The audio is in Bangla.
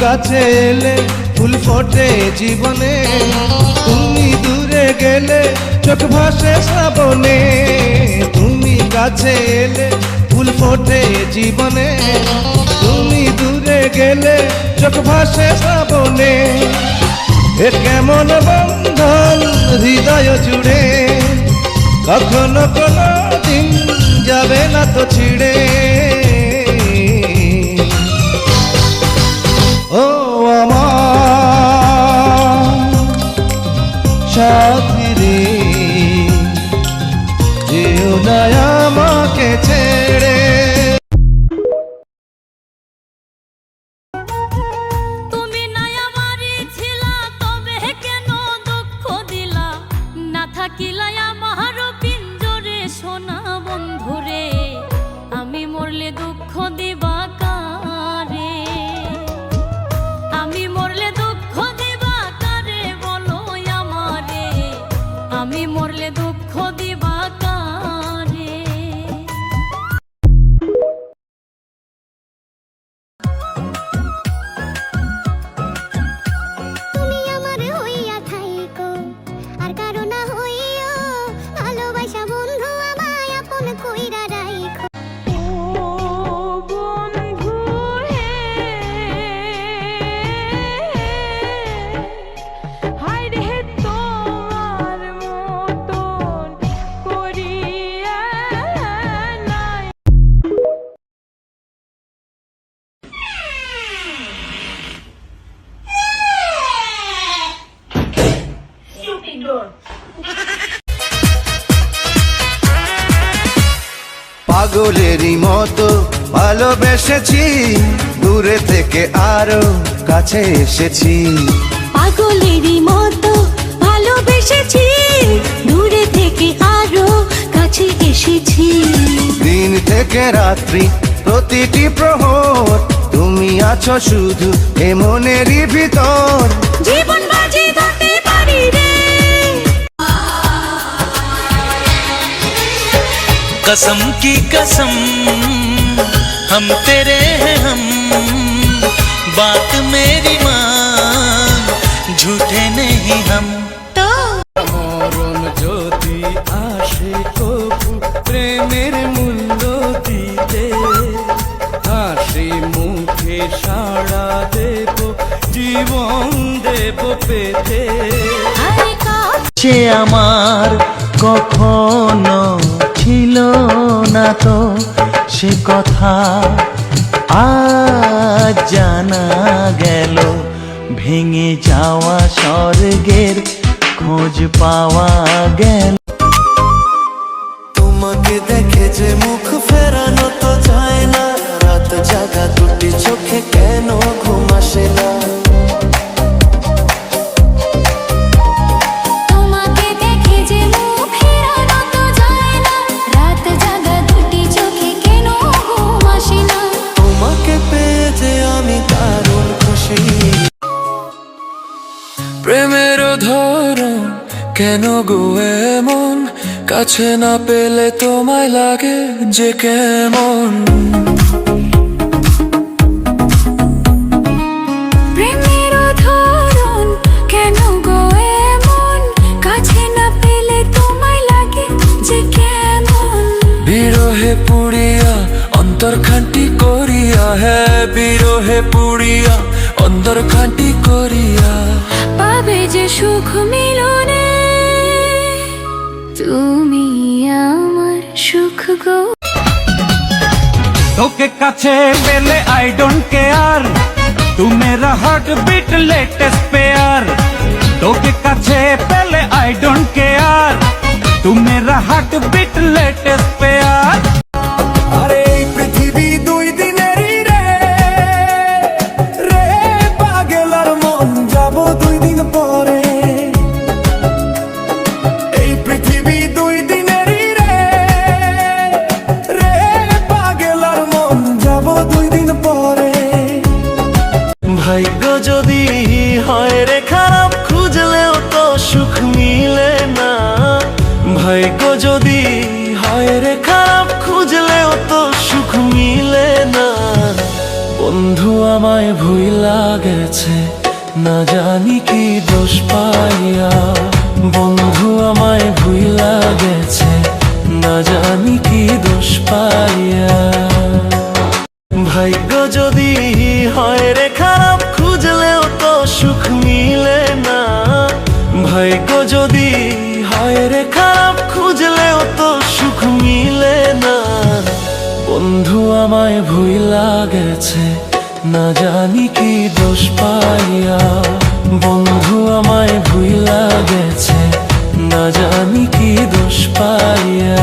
কাছে এলে ফুল ফোটে জীবনে, তুমি দূরে গেলে চোখ ভাসে শ্রাবণে। তুমি কাছে এলে ফুল ফোটে জীবনে, তুমি দূরে গেলে চোখ ভাসে শ্রাবণে। এ কেমন বন্ধন হৃদয় জুড়ে, কখনো কোনো দিন যাবে না তো ছিড়ে। ও আমার সাথী রে, যেও না আমাকে ছেড়ে। তুমি নাই আমারই ছিলা, তবে কেন দুঃখ দিলা? না থাকিলাই আমার পিঞ্জরে সোনা বন্ধুরে, আমি মরলে দুঃখ দিবা কারে? আমি মরলে দুঃখ দিবা কারে বলো আমারে? আমি মরলে দুঃখ দিবা কারে? তুমি আমার হইয়া থাইকো, আর কারো না হইও, ভালোবাসা বন্ধু আমায় আপন কইরা রাইখো। পাগলেরই মতো ভালোবেসেছি, দূরে থেকে আরো কাছে এসেছি। পাগলেরই মতো ভালোবেসেছি, দূরে থেকে আরো কাছে এসেছি। দিন থেকে রাত্রি প্রতিটি প্রহর, তুমি আছো শুধু এ মনেরই ভিতর। জীবন বাজি ধরতে পারি রে। कसम की कसम हम तेरे हैं हम, बात मेरी मान, झूठे नहीं हम। মরণ যদি আসে কবু প্রেমের মূল্য দিতে, হাসি মুখে সাড়া দেব, জীবন দেব পেতে। সে আমার কখনো ছিল না তো সে কথা, আজ জানা গেল। ভেঙে যাওয়া স্বর্গের খোঁজ পাওয়া গেল। তোমাকে দেখে যে মুখ ফেরানো তো যায় না, রাত জাগা দুটি চোখে কেন ঘুম আসে না? তোমাকে দেখে যে মুখ ফেরানো তো যায় না, রাত জাগা দুটি চোখে কেন ঘুম আসে না? তোমাকে পেয়ে যে আমি দারুণ খুশি। প্রেমের ধরন কেন গো এমন, কাছে না পেলে তোমায় লাগে যে কেমন? প্রেমের ধরন কেন গো এমন, কাছে না পেলে তোমায় লাগে যে কেমন? বিরহে পুড়িয়া অন্তর খান্তি করিয়া, হ্যাঁ বিরহে পুড়িয়া অন্তর খান্তি করিয়া। পাবে যে সুখ মিলনে, তুমি আমার সুখ গো। তোকে কাছে পেলে आई डोंट केयर, तू मेरा हार्ट बीट लेटेस्ट पेयर। তোকে কাছে পেলে आई डोंट केयर, तू मेरा हार्ट बीट लेटेस्ट पेयर। আরে এই পৃথিবী দুই দিনেরই রে, রে পাগলার মন যাব দুই দিন পরে। এই পৃথিবী দুই দিনেরই রে, রে পাগলার মন যাব দুই দিন পরে। ভাগ্য যদি হয় রে খারাপ, খুঁজলেও তো সুখ মিলে না। ভাগ্য যদি হয় রে খারাপ, খুঁজলেও তো সুখ মিলে না। বন্ধু আমায় ভুইলা গেছে না জানি কি দোষ পাইয়া, বন্ধু আমায় ভুইলা গেছে না জানি কি দোষ পাইয়া। ভাগ্য যদি হয় রে খারাপ খুঁজলেও তো সুখ মিলে না, ভাগ্য যদি হয় রে খারাপ খুঁজলেও তো সুখ মিলে না। বন্ধু আমায় ভুইলা গেছে না জানি কি দোষ পাইয়া, বন্ধু আমায় ভুইলা গেছে না জানি কি দোষ পাইয়া।